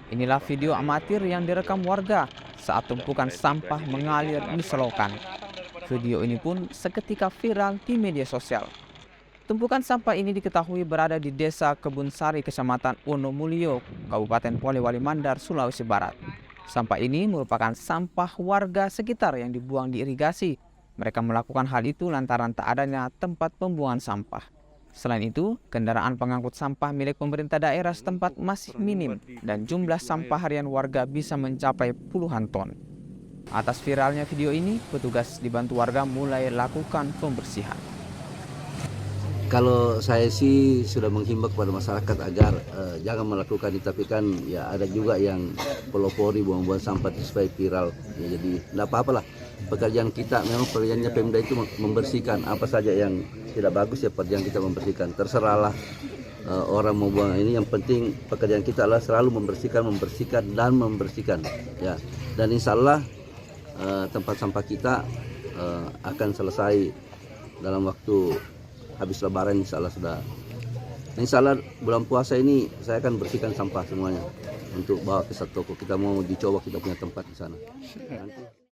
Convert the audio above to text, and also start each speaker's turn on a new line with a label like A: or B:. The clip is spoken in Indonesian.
A: Inilah video amatir yang direkam warga saat tumpukan sampah mengalir di selokan. Video ini pun seketika viral di media sosial. Tumpukan sampah ini diketahui berada di Desa Kebun Sari, Kecamatan Wonomulyo, Kabupaten Polewali Mandar, Sulawesi Barat. Sampah ini merupakan sampah warga sekitar yang dibuang di irigasi. Mereka melakukan hal itu lantaran tak adanya tempat pembuangan sampah. Selain itu, kendaraan pengangkut sampah milik pemerintah daerah setempat masih minim dan jumlah sampah harian warga bisa mencapai puluhan ton. Atas viralnya video ini, petugas dibantu warga mulai lakukan pembersihan.
B: Kalau saya sih sudah menghimbau kepada masyarakat agar jangan melakukan itu, tapi kan ya ada juga yang pelopori buang-buang sampah itu supaya viral. Ya, jadi tidak apa-apalah. Pekerjaan kita memang pekerjaannya Pemda itu membersihkan apa saja yang tidak bagus, ya pekerjaan kita membersihkan. Terserahlah orang mau buang ini, yang penting pekerjaan kita adalah selalu membersihkan dan membersihkan. Ya, dan insya Allah tempat sampah kita akan selesai dalam waktu habis lebaran, insya Allah sudah. Insya Allah bulan puasa ini saya akan bersihkan sampah semuanya untuk bawa ke satu toko. Kita mau dicoba, kita punya tempat di sana. Nanti.